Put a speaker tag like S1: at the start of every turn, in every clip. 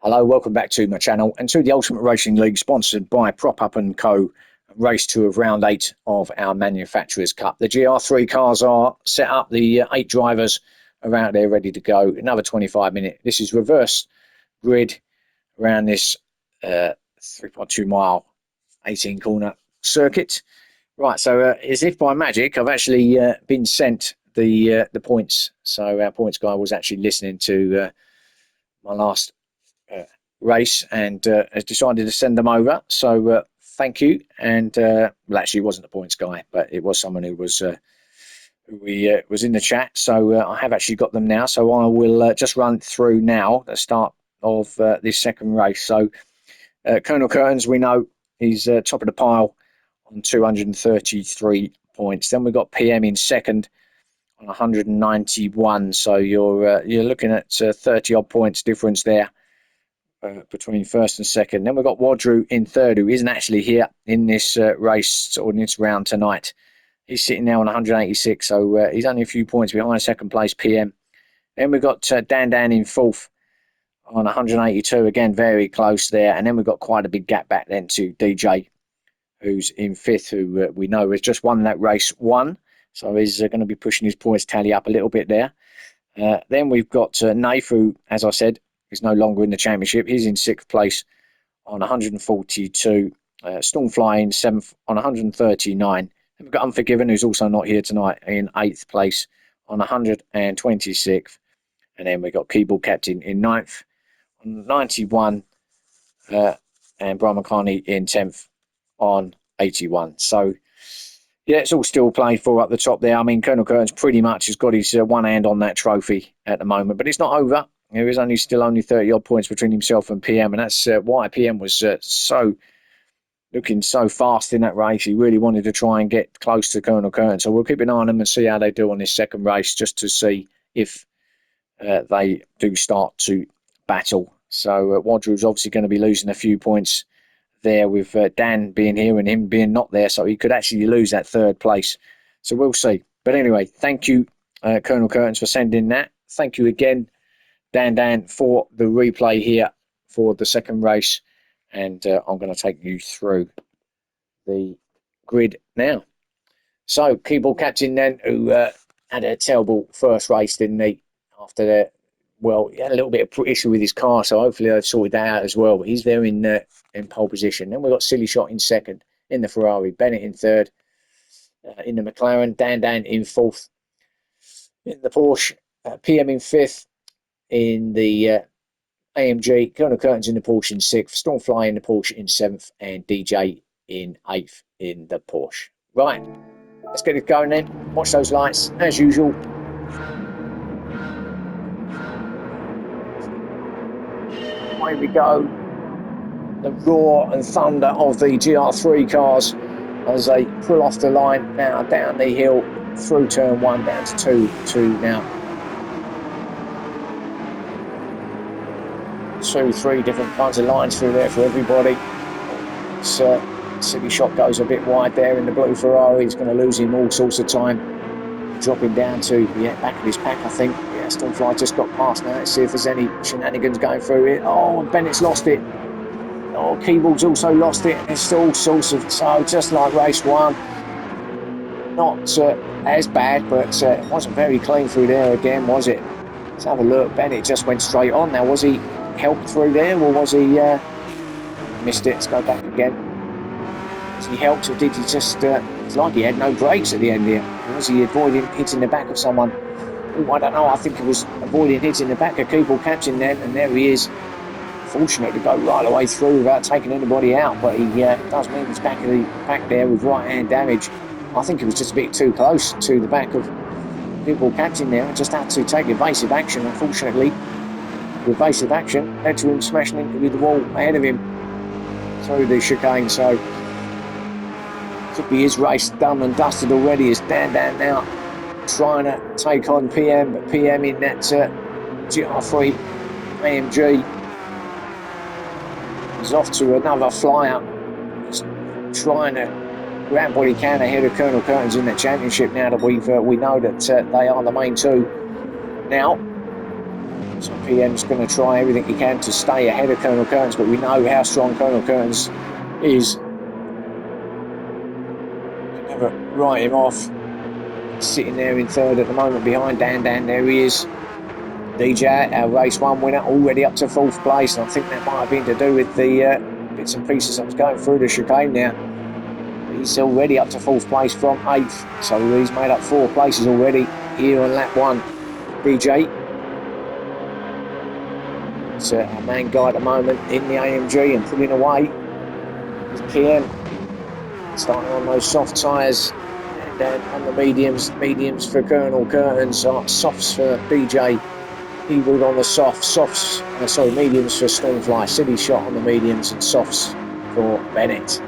S1: Hello, welcome back to my channel and to the Ultimate Racing League, sponsored by Prop Up & Co. Race 2 of round 8 of our Manufacturers Cup. The GR3 cars are set up, the 8 drivers are out there ready to go. Another 25-minute. This is reverse grid around this 3.2 mile 18 corner circuit. Right, so as if by magic, I've actually been sent the points. So our points guy was actually listening to my last race and has decided to send them over. So thank you. And well, actually, it wasn't the points guy, but it was someone who was was in the chat. So I have actually got them now. So I will just run through now the start of this second race. So Colonel Curtains, we know he's top of the pile on 233 points. Then we've got PM in second on 191. So you're looking at 30 odd points difference there between first and second. Then we've got Wadru in third, who isn't actually here in this race or in this round tonight. He's sitting now on 186, so he's only a few points behind second place PM. Then we've got Dan in fourth on 182, again very close there. And then we've got quite a big gap back then to DJ, who's in fifth, who we know has just won that race one, so he's going to be pushing his points tally up a little bit there. Then we've got Naif, who, as I said, is no longer in the championship. He's in sixth place on 142. Stormfly in seventh on 139. Then we've got Unforgiven, who's also not here tonight, in eighth place on 126th. And then we've got Keyboard Captain in ninth on 91. And Brian McCartney in 10th on 81. So, yeah, it's all still played for up the top there. I mean, Colonel Curtains pretty much has got his one hand on that trophy at the moment, but it's not over. There is still only 30 odd points between himself and PM, and that's why PM was looking so fast in that race. He really wanted to try and get close to Colonel Curtin. So we'll keep an eye on them and see how they do on this second race, just to see if they do start to battle. So Wadru's obviously going to be losing a few points there with Dan being here and him being not there, so he could actually lose that third place. So we'll see. But anyway, thank you, Colonel Curtains, for sending that. Thank you again, Dan, for the replay here for the second race. And I'm going to take you through the grid now. So, Keyboard Captain then, who had a terrible first race, didn't he? After that, well, he had a little bit of issue with his car, so hopefully they've sorted that out as well. But he's there in pole position. Then we've got Silly Shot in second, in the Ferrari, Bennett in third, in the McLaren, Dan in fourth, in the Porsche, PM in fifth, in the AMG, Colonel Curtains in the Porsche in sixth, Stormfly in the Porsche in seventh, and DJ in eighth in the Porsche. Right, let's get it going then. Watch those lights, as usual. Away we go. The roar and thunder of the GR3 cars as they pull off the line now down the hill through turn one down to two now. 2, 3 different kinds of lines through there for everybody. Silly Shot goes a bit wide there in the blue Ferrari. He's going to lose him all sorts of time. Dropping down to the back of his pack, I think. Yeah, Stormfly just got past now. Let's see if there's any shenanigans going through it. Oh, Bennett's lost it. Oh, Keyboard's also lost it. It's all sorts of... So, just like race one. Not as bad, but it wasn't very clean through there again, was it? Let's have a look. Bennett just went straight on. Now, was he helped through there, or was he missed it? Let's go back again. Was he helped, or did he just it's like he had no brakes at the end here? Or was he avoiding hitting the back of someone? Ooh, I don't know. I think he was avoiding hitting the back of Keyboard Captain then, and there he is, fortunate to go right the way through without taking anybody out, but he does mean his back there with right hand damage. I think he was just a bit too close to the back of Keyboard Captain there and just had to take evasive action. Unfortunately, evasive action led to him smashing into the wall ahead of him through the chicane. So could be his race done and dusted already as Dan now trying to take on PM, but PM in that GR3 AMG is off to another flyer. He's trying to grab what he can ahead of Colonel Curtains in the championship now that we know that they are the main two now. So PM's going to try everything he can to stay ahead of Colonel Curtains, but we know how strong Colonel Curtains is. Never write him off. Sitting there in third at the moment behind Dan. There he is. DJ, our race 1 winner, already up to 4th place, and I think that might have been to do with the bits and pieces that was going through the chicane now. He's already up to 4th place from 8th, so he's made up 4 places already here on lap 1. DJ, it's our main guy at the moment in the AMG and pulling away. It's PM starting on those soft tyres. And on the mediums for Colonel Curtains, softs for DJ. He would on the mediums for Stormfly. Silly Shot on the mediums and softs for Bennett.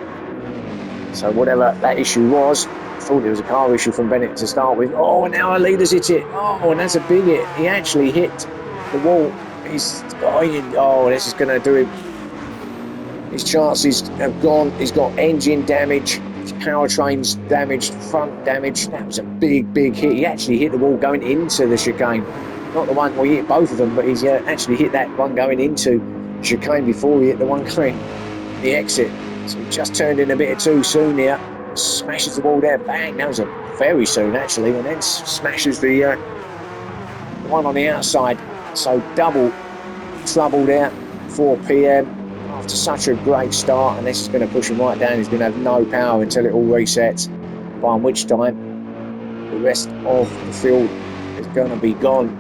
S1: So whatever that issue was, I thought it was a car issue from Bennett to start with. Oh, and now our leader's hit it. Oh, and that's a big hit. He actually hit the wall. This is going to do him. His chances have gone. He's got engine damage. Powertrain's damaged, front damage. That was a big hit. He actually hit the wall going into the chicane. Not the one, well, he hit both of them, but he's actually hit that one going into the chicane before he hit the one going the exit. So he just turned in a bit too soon here. Smashes the wall there, bang. That was very soon actually, and then smashes the one on the outside. So double trouble there for PM. After such a great start, and this is going to push him right down. He's going to have no power until it all resets, by which time the rest of the field is going to be gone.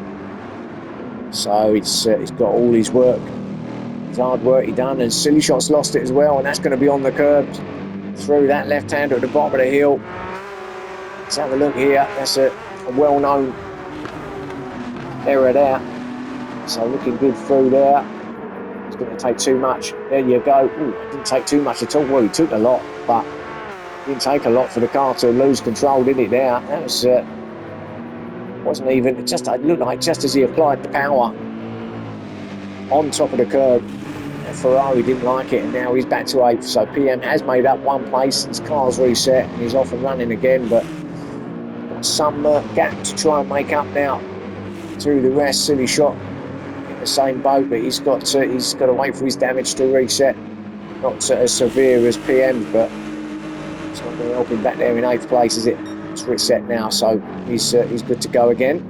S1: So he's got all his work, his hard work he done, and Silly Shot's lost it as well, and that's going to be on the curb through that left-hander at the bottom of the hill. Let's have a look here. That's a well-known error there. So looking good through there. It's going to take too much. There you go. Ooh, it didn't take too much at all. Well, he took a lot, but it didn't take a lot for the car to lose control, did it? There, that was wasn't even. It looked like just as he applied the power on top of the curb, Ferrari didn't like it, and now he's back to 8th. So PM has made up 1 place. His car's reset, and he's off and running again. But got some gap to try and make up now to the rest. Silly Shot in the same boat, but he's got to wait for his damage to reset. Not as severe as PM, but it's not going to help him back there in 8th place, is it? It's reset now, so he's good to go again.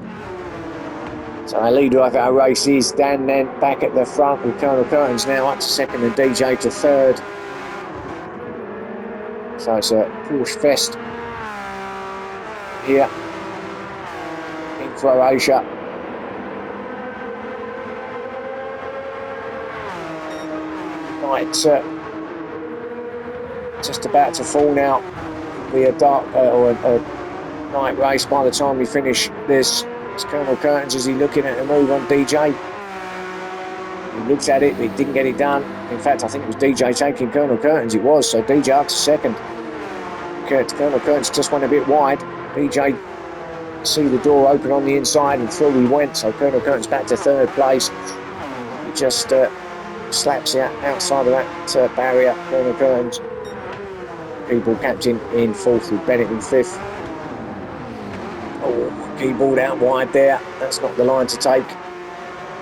S1: So our leader of our race is Dan, then back at the front with Colonel Curtains now up to 2nd and DJ to 3rd. So it's a Porsche fest here in Croatia. Right, just about to fall now. It'll be a dark or a night race by the time we finish this. It's Colonel Curtains. Is he looking at a move on DJ? He looks at it, but he didn't get it done. In fact, I think it was DJ taking Colonel Curtains. It was, so DJ up to 2nd. Colonel Curtains just went a bit wide. DJ see the door open on the inside and through he went. So Colonel Curtains back to 3rd place. He just slaps out outside of that barrier. Colonel Curtains. People captain in 4th with Bennett in 5th. Oh, keyboard out wide there. That's not the line to take.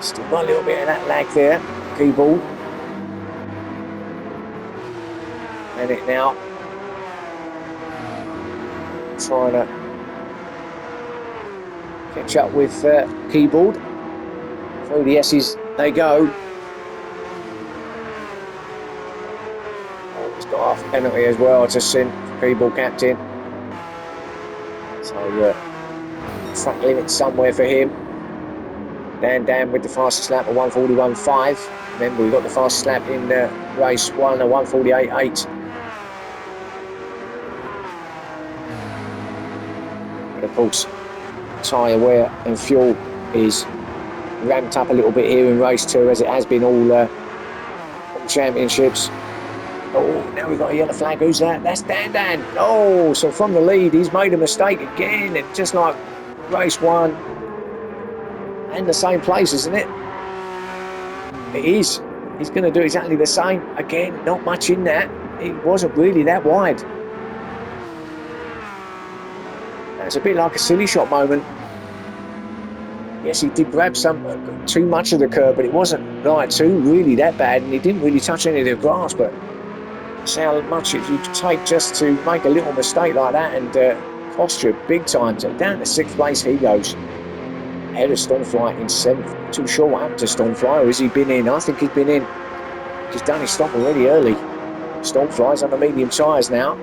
S1: Still got a little bit of that lag there. Keyboard. Bennett now trying to catch up with Keyboard. Through the S's they go. Oh, he's got half a penalty as well to send Keyboard captain. So front limit somewhere for him. Dan with the fastest lap of 1:41.5. Remember, we got the fastest lap in race 1 at 1:48.8. But of course, tyre wear and fuel is ramped up a little bit here in race 2, as it has been all championships. Oh, now we've got a yellow flag. Who's that? That's Dan. Oh, so from the lead, he's made a mistake again, and just like race 1, and the same place, isn't it? It is. He's going to do exactly the same again. Not much in that. It wasn't really that wide. That's a bit like a Silly Shot moment. Yes, he did grab some too much of the curb, but it wasn't like too really that bad, and he didn't really touch any of the grass. But that's how much it you take just to make a little mistake like that, and cost you big time. So down to 6th place he goes, ahead of Stormfly in 7th. Not too sure what happened to Stormfly, or has he been in? I think he's been in. He's done his stop already early. Stormfly's on the medium tyres now.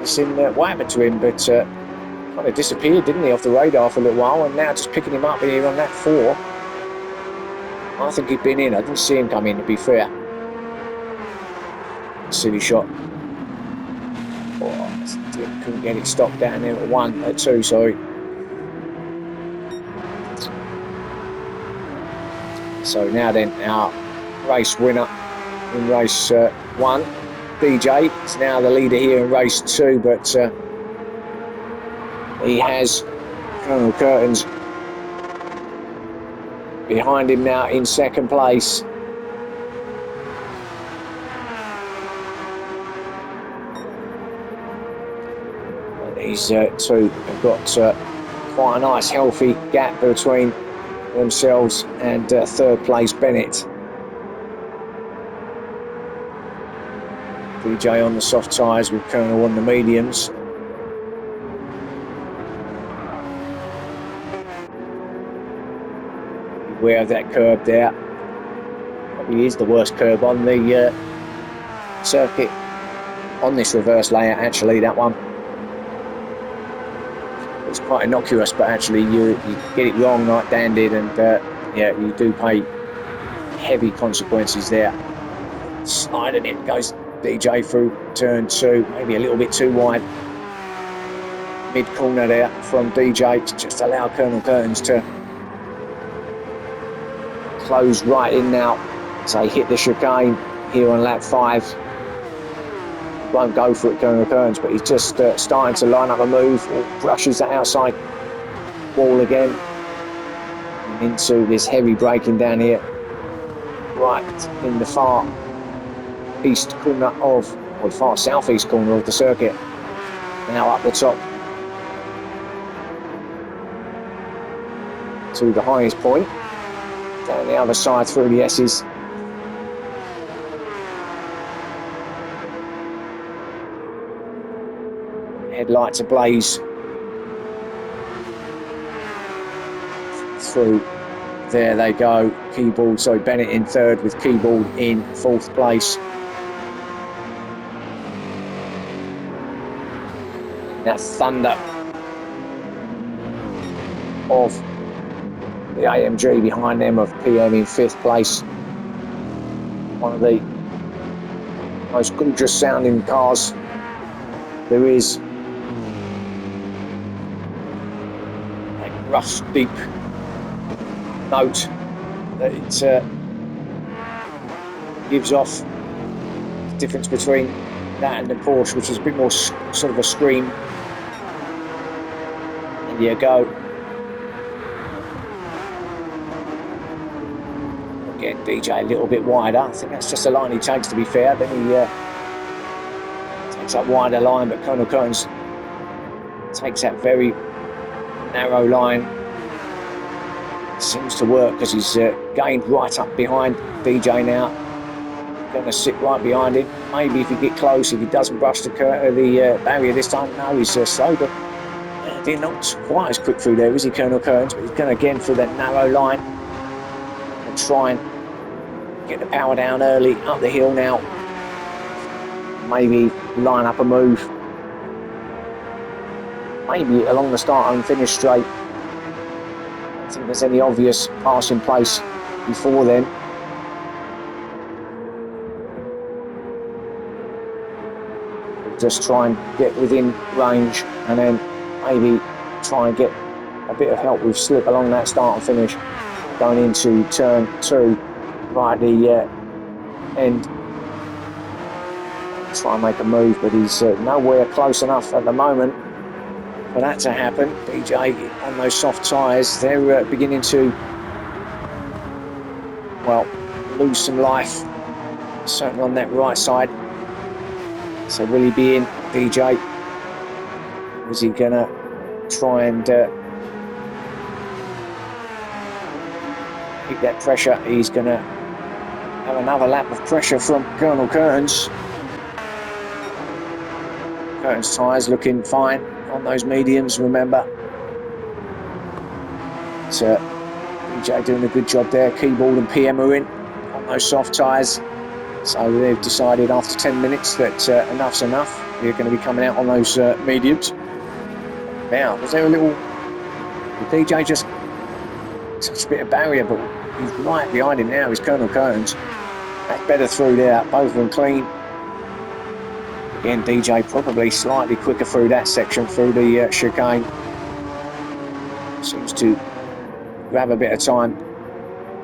S1: It's in what happened to him, but kind of disappeared, didn't he, off the radar for a little while, and now just picking him up here on that 4. I think he'd been in. I didn't see him come in, to be fair. Silly shot. Oh, couldn't get it stopped down there at 2, sorry. So now then, our race winner in race 1, DJ, is now the leader here in race 2, but he has Colonel Curtains behind him now in 2nd place. And these two have got quite a nice healthy gap between themselves and 3rd place Bennett. DJ on the soft tyres with Colonel on the mediums. Beware of that curb there. Probably is the worst curb on the circuit. On this reverse layout, actually, that one. It's quite innocuous, but actually you get it wrong like Dan did, and yeah, you do pay heavy consequences there. Sliding it goes DJ through turn 2, maybe a little bit too wide. Mid corner there from DJ to just allow Colonel Curtains to close right in now. So he hit the chicane here on lap 5. He won't go for it, Colonel Curtains, but he's just starting to line up a move, or brushes that outside wall again. And into this heavy braking down here, right in the far east corner of, or far southeast corner of the circuit. Now up the top to the highest point. Down the other side through the S's. Headlights ablaze through. There they go. Keyboard, so Bennett in 3rd with Keyboard in 4th place. That thunder of the AMG behind them of PM in 5th place. One of the most gorgeous sounding cars there is. That rough, deep note that it gives off. The difference between that and the Porsche, which is a bit more sort of a scream. And you go. Again, DJ a little bit wider. I think that's just the line he takes, to be fair. Then he takes that wider line, but Colonel Curtains takes that very narrow line. Seems to work because he's gained right up behind DJ now. Going to sit right behind him. Maybe if he get close, if he doesn't brush the barrier this time. No, he's slow, but they're not quite as quick through there, is he, Colonel Curtains? But he's going to again through that narrow line and try and get the power down early up the hill now. Maybe line up a move. Maybe along the start and finish straight. I don't think there's any obvious passing place before then. Just try and get within range, and then maybe try and get a bit of help with slip along that start and finish. Going into turn 2, right at the end. Try and make a move, but he's nowhere close enough at the moment for that to happen. DJ on those soft tyres, they're beginning to, well, lose some life, certainly on that right side. So will he be in, DJ? Is he gonna try and keep that pressure. He's going to have another lap of pressure from Colonel Curtains. Curtains tyres looking fine on those mediums, remember. But, DJ doing a good job there. Keyboard and PM are in on those soft tyres. So they've decided after 10 minutes that enough's enough. They're going to be coming out on those mediums. Now, was there a little... The DJ just touched a bit of barrier, but he's right behind him now. Is Colonel Curtains. That's better through there. Both of them clean. Again, DJ probably slightly quicker through that section, through the chicane. Seems to grab a bit of time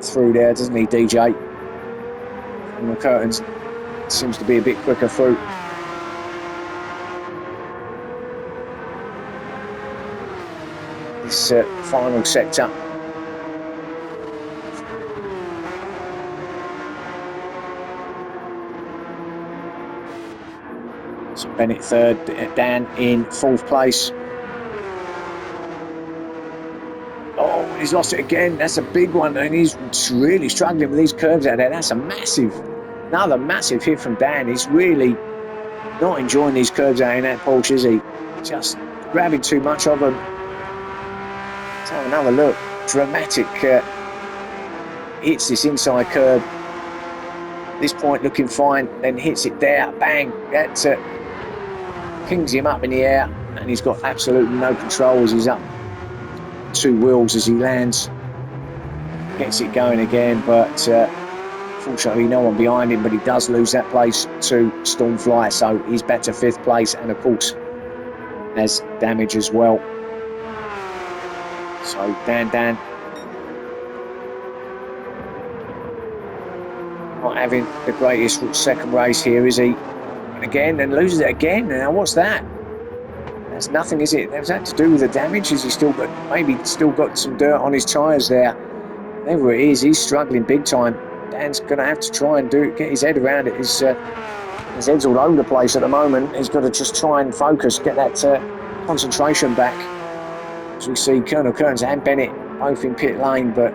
S1: through there, doesn't he, DJ? And the Curtains seems to be a bit quicker through. This final sector. So Bennett third, Dan in fourth place. Oh, he's lost it again. That's a big one, and he's really struggling with these curves out there. That's another massive hit from Dan. He's really not enjoying these curves out in that Porsche, is he? Just grabbing too much of them. Let's have another look. Dramatic hits this inside curve. At this point looking fine, then hits it there, bang. That kings him up in the air, and he's got absolutely no control as he's up two wheels as he lands. Gets it going again, but fortunately no one behind him, but he does lose that place to Stormfly, so he's back to fifth place, and of course has damage as well. So Dan not having the greatest second race here, is he? And again, and loses it again. Now what's that? That's nothing, is it? Is that to do with the damage? Is he still got, maybe still got some dirt on his tyres there? Whatever it is, he's struggling big time. Dan's going to have to try and get his head around it. His head's all over the place at the moment. He's got to just try and focus, get that concentration back. As we see Colonel Kearns and Bennett both in pit lane, but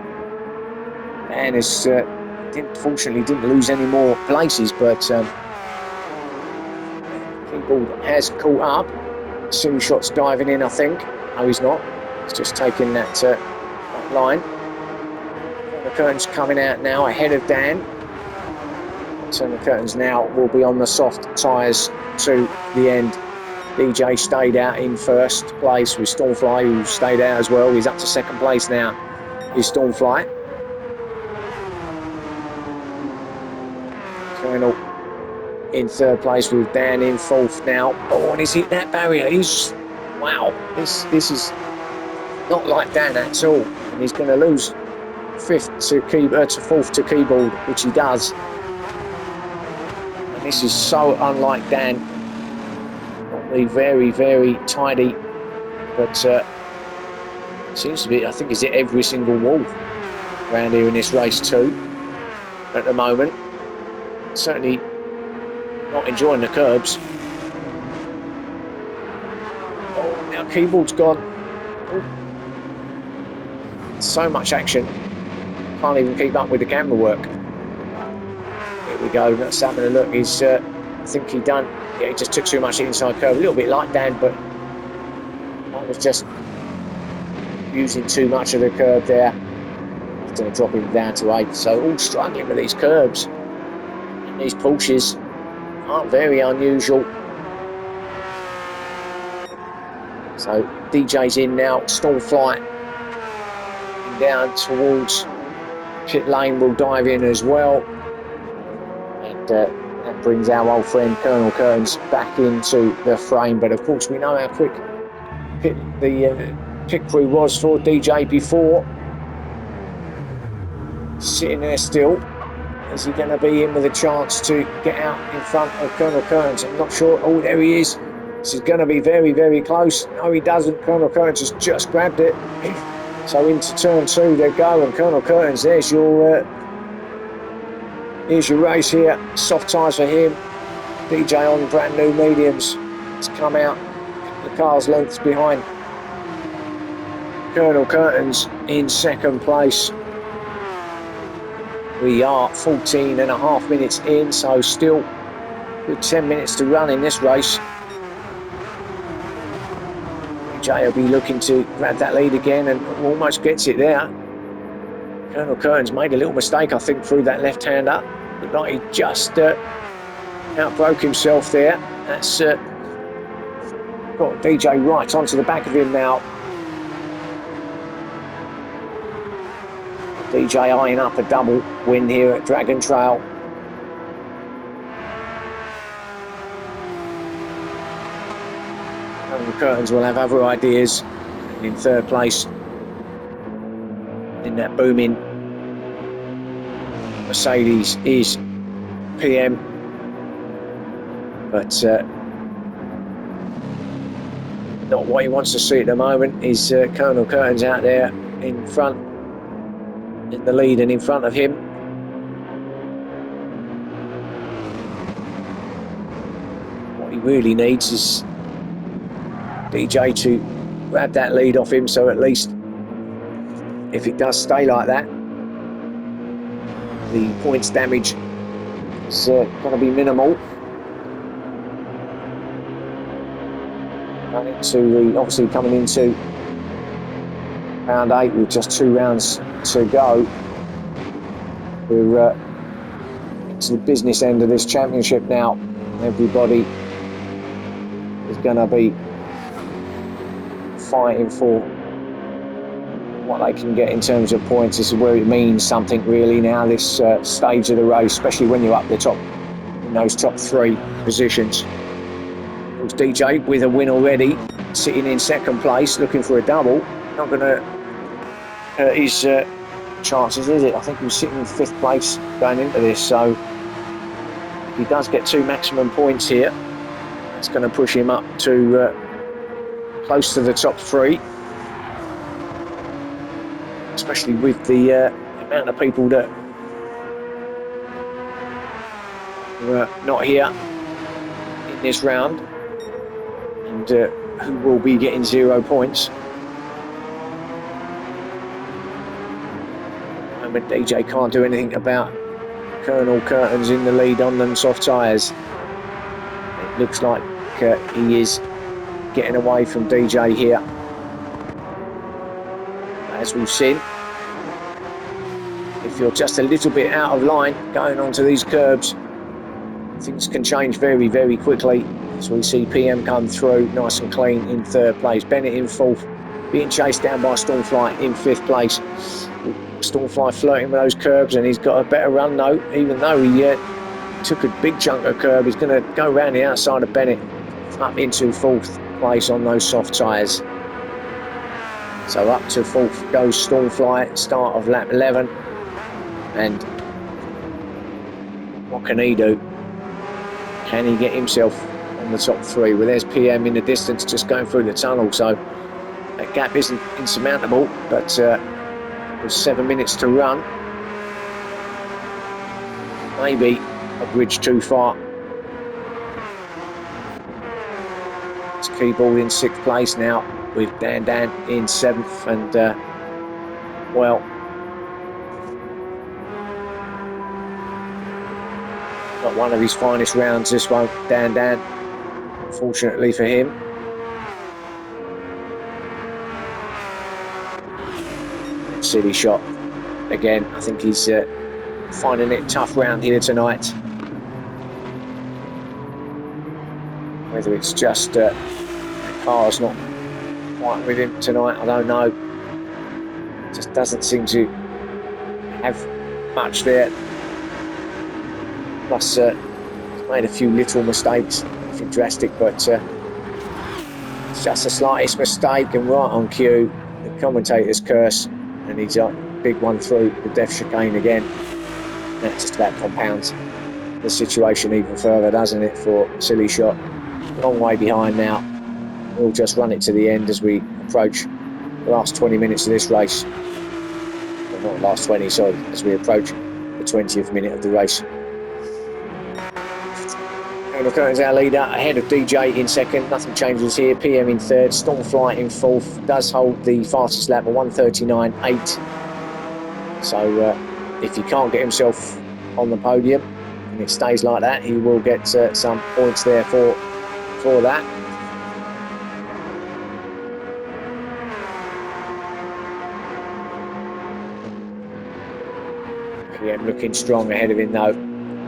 S1: Dan is fortunately didn't lose any more places, but Keyboard has caught up. Silly Shot's diving in, I think. No, he's not. He's just taking that line. The Curtains coming out now ahead of Dan. So the Curtains now will be on the soft tyres to the end. DJ stayed out in first place with Stormfly, who stayed out as well. He's up to second place now. Is Stormfly. Colonel in third place with Dan in fourth now. Oh, and he's hit that barrier. Wow. This is not like Dan at all. And he's going to lose fifth to fourth to Keyboard, which he does. And this is so unlike Dan. Probably very, very tidy, but seems to be. I think he's hit every single wall around here in this race too. At the moment, certainly not enjoying the curbs. Oh, now Keyboard's gone. Oh. So much action. Can't even keep up with the camera work. Here we go. Let's have a look. He's. I think he done. Yeah, he just took too much inside curve. A little bit like Dan, but I was just using too much of the curve there. After dropping down to 8. So all struggling with these curbs. And these Porsches aren't very unusual. So DJ's in now. Stormfly down towards pit lane will dive in as well. And that brings our old friend Colonel Kearns back into the frame, but of course we know how quick the pit crew was for DJ before. Sitting there still. Is he going to be in with a chance to get out in front of Colonel Kearns? I'm not sure. Oh, there he is. This is going to be very, very close. No, he doesn't. Colonel Kearns has just grabbed it. So into turn 2 they go, and Colonel Kearns, here's your race here. Soft tyres for him. DJ on brand new mediums. It's come out the car's lengths behind. Colonel Kearns in second place. We are 14.5 minutes in, so still good 10 minutes to run in this race. DJ will be looking to grab that lead again and almost gets it there. Colonel Curtin's made a little mistake, I think, through that left-hander. Looked like he just outbroke himself there. That's got DJ right onto the back of him now. DJ eyeing up a double win here at Dragon Trail. And the Curtains will have other ideas. In third place in that booming Mercedes is PM, but not what he wants to see at the moment is Colonel Curtains out there in front, in the lead and in front of him. What he really needs is DJ to grab that lead off him, so at least if it does stay like that, the points damage is going to be minimal. Obviously coming into round 8 with just 2 rounds to go, we're into the business end of this championship now. Everybody is going to be fighting for what they can get in terms of points. This is where it means something really now, this stage of the race, especially when you're up the top in those top 3 positions. There's DJ with a win already, sitting in second place, looking for a double. Not going to hurt his chances, is it? I think he was sitting in 5th place going into this, so if he does get 2 maximum points here, that's going to push him up to close to the top 3. Especially with the amount of people that were not here in this round and who will be getting 0 points. And DJ can't do anything about Colonel Curtains in the lead on them soft tyres. It looks like he is getting away from DJ here. As we've seen, if you're just a little bit out of line going onto these curbs, things can change very, very quickly. As we see PM come through nice and clean in 3rd place, Bennett in 4th, being chased down by Stormfly in 5th place. Stormfly flirting with those curbs, and he's got a better run though, even though he took a big chunk of curb. He's going to go around the outside of Bennett up into 4th place on those soft tyres. So up to 4th goes Stormfly, start of lap 11. And what can he do? Can he get himself on the top 3? Well, there's PM in the distance just going through the tunnel, so that gap isn't insurmountable, but with 7 minutes to run, maybe a bridge too far. It's Keyboard in 6th place now, with Dan in 7th, and well, not one of his finest rounds this one, Dan, unfortunately for him. Silly shot again. I think he's finding it tough round here tonight. Whether it's just the car's not quite with him tonight, I don't know. Just doesn't seem to have much there. Plus, he's made a few little mistakes, nothing drastic, but it's just the slightest mistake and right on cue. The commentator's curse, and he's a big one through the death chicane again. That just about compounds the situation even further, doesn't it, for Silly Shot? Long way behind now. We'll just run it to the end as we approach the last 20 minutes of this race. Well, not last 20, sorry, as we approach the 20th minute of the race. Colonel Curtin's our leader, ahead of DJ in 2nd. Nothing changes here. PM in 3rd, Stormfly in 4th. Does hold the fastest lap of 1:39.8. So if he can't get himself on the podium and it stays like that, he will get some points there for that. PM looking strong ahead of him though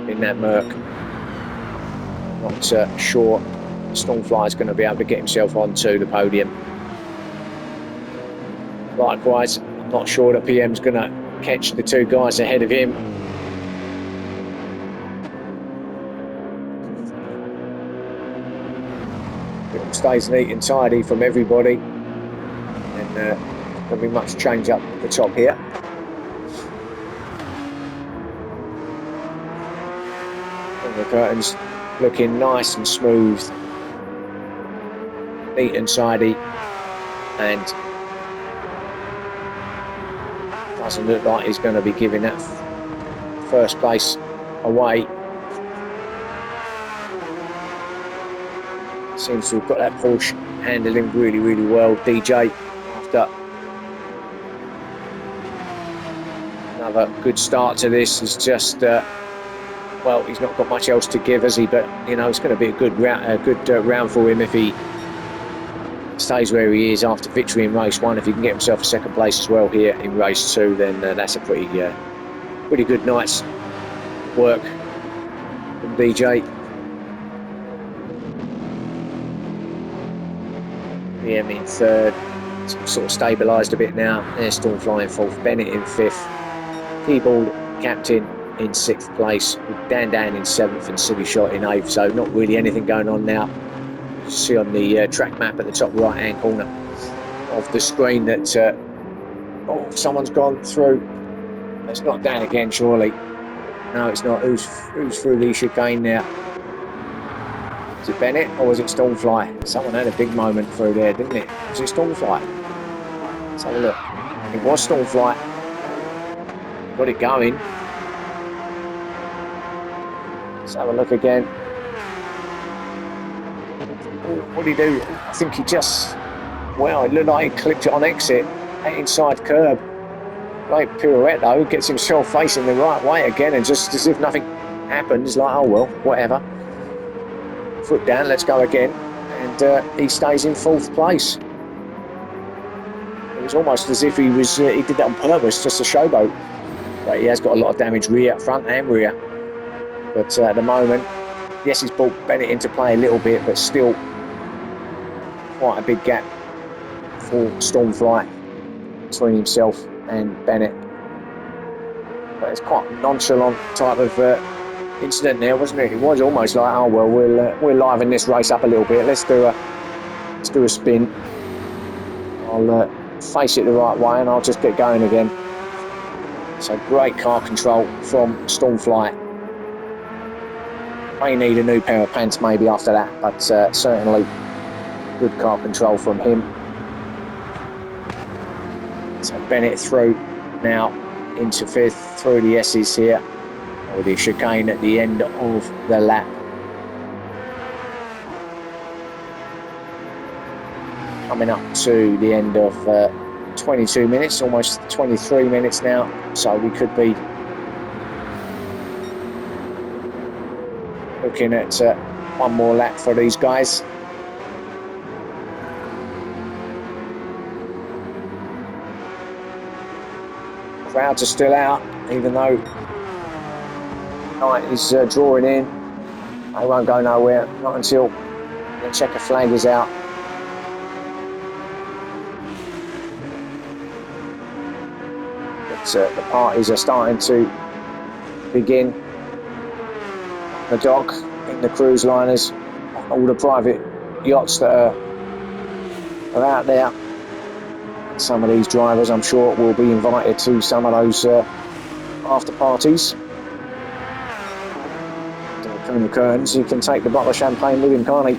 S1: in that Merc. Not sure Stormfly is going to be able to get himself onto the podium. Likewise, I'm not sure that PM's going to catch the two guys ahead of him. It all stays neat and tidy from everybody, and there'll be much change up the top here. And the curtains looking nice and smooth, neat and tidy, and doesn't look like he's going to be giving that first place away. Seems to have got that Porsche handling really, really well. DJ, after another good start to this, is just well, he's not got much else to give, has he? But you know, it's going to be a good round for him if he stays where he is after victory in race 1. If he can get himself a second place as well here in race 2, then that's a pretty good night's work from DJ. PM in 3rd, sort of stabilised a bit now. There's Stormfly in 4th, Bennett in 5th, Keyboard Captain in 6th place, with Dan in 7th and Silly Shot in 8th. So not really anything going on now. You see on the track map at the top right hand corner of the screen that oh, someone's gone through. It's not Dan again, surely. No, it's not. Who's through the chicane now? Is it Bennett or was it Stormfly? Someone had a big moment through there, didn't it? Was it Stormfly? Let's have a look. It was Stormfly. Got it going. Let's have a look again. What did he do? I think he just... Well, it looked like he clipped it on exit. That inside curb. Great pirouette though. Gets himself facing the right way again, and just as if nothing happened, he's like, oh well, whatever. Foot down, let's go again. And he stays in 4th place. It was almost as if he did that on purpose, just a showboat. But he has got a lot of damage front and rear. But at the moment, yes, he's brought Bennett into play a little bit, but still quite a big gap for Stormfly between himself and Bennett. But it's quite a nonchalant type of incident there, wasn't it? It was almost like, oh well, we'll liven this race up a little bit. Let's do a spin. I'll face it the right way, and I'll just get going again. So great car control from Stormfly. May need a new pair of pants maybe after that, but certainly good car control from him. So Bennett through now into 5th through the S's here, with the chicane at the end of the lap. Coming up to the end of 22 minutes, almost 23 minutes now, so we could be looking at one more lap for these guys. Crowds are still out, even though night is drawing in. They won't go nowhere, not until the checker flag is out. But the parties are starting to begin. The dock, in the cruise liners, all the private yachts that are out there. Some of these drivers, I'm sure, will be invited to some of those after parties. Colonel Kearns, he can take the bottle of champagne with him, can't he?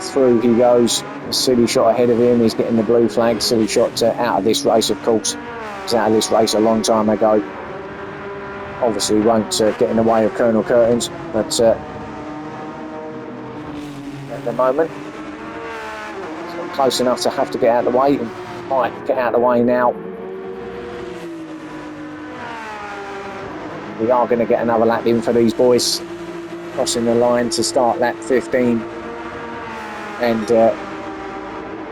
S1: Through he goes. A Silly Shot ahead of him. He's getting the blue flag. Silly Shot out of this race, of course. He was out of this race a long time ago. Obviously won't get in the way of Colonel Curtains, but at the moment it's not close enough to have to get out of the way, and might get out of the way now. We are going to get another lap in for these boys, crossing the line to start lap 15 and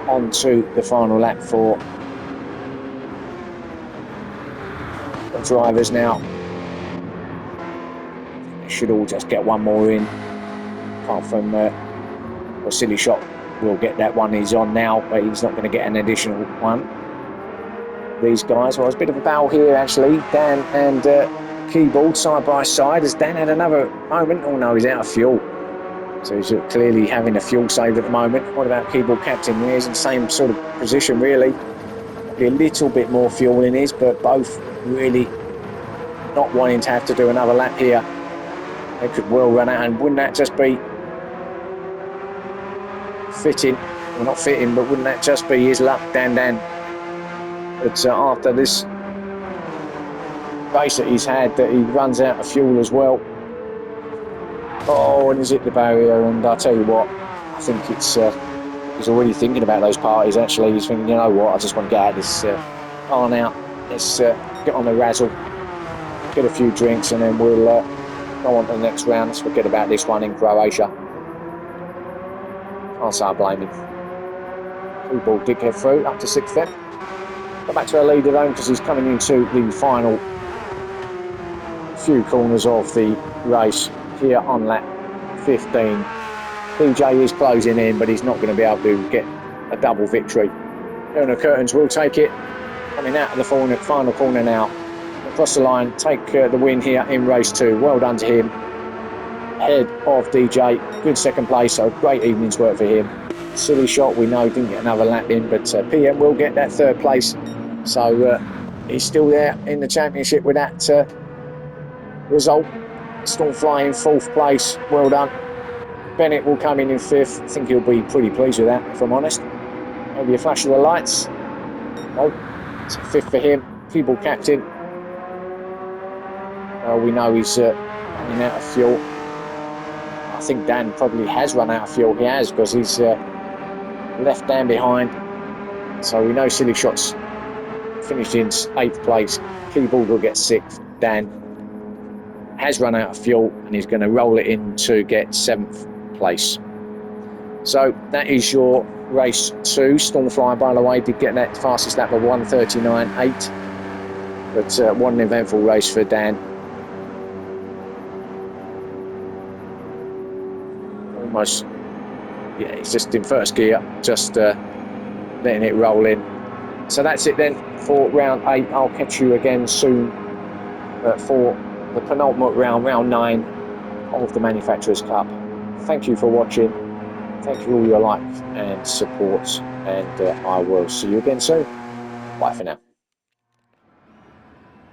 S1: on to the final lap for the drivers now. They should all just get one more in, apart from well, Silly Shot will get that one he's on now, but he's not going to get an additional one. These guys, well, it's a bit of a battle here actually. Dan and Keyboard side by side, as Dan had another moment. Oh no, he's out of fuel. So he's clearly having a fuel save at the moment. What about Keyboard Captain? He's in the same sort of position really. Probably a little bit more fuel in his, but both really not wanting to have to do another lap here. They could well run out, and wouldn't that just be fitting? Well, not fitting, but wouldn't that just be his luck, Dan? But after this race that he's had, that he runs out of fuel as well. Oh, and he's hit the barrier, and I tell you what, I think it's he's already thinking about those parties actually. He's thinking, you know what, I just want to get out of this car now. Let's get on the razzle, get a few drinks, and then we'll go on to the next round. Let's forget about this one in Croatia. Can't say I blame him. People did get through up to 6th then. Go back to our leader though, because he's coming into the final few corners of the race here on lap 15. DJ is closing in, but he's not going to be able to get a double victory. Eleanor Curtains will take it, coming out of the final corner now. Across the line, take the win here in race 2. Well done to him. Ahead of DJ, good second place, so great evening's work for him. Silly Shot, we know, didn't get another lap in, but PM will get that 3rd place. So he's still there in the championship with that result. Stormfly in 4th place, well done. Bennett will come in 5th. I think he'll be pretty pleased with that, if I'm honest. Maybe a flash of the lights. No, it's 5th for him. Feeble Captain. We know he's running out of fuel. I think Dan probably has run out of fuel. He has, because he's left Dan behind. So we know Silly Shots finished in 8th place. Keyboard will get 6th. Dan has run out of fuel, and he's going to roll it in to get 7th place. So that is your race 2. Stormfly, by the way, did get that fastest lap of 1:39.8, but what an eventful race for Dan. Almost, yeah, he's just in 1st gear, just letting it roll in. So that's it then for round 8. I'll catch you again soon for the penultimate round, round 9 of the Manufacturers Cup. Thank you for watching. Thank you for all your likes and support, and I will see you again soon. Bye for now.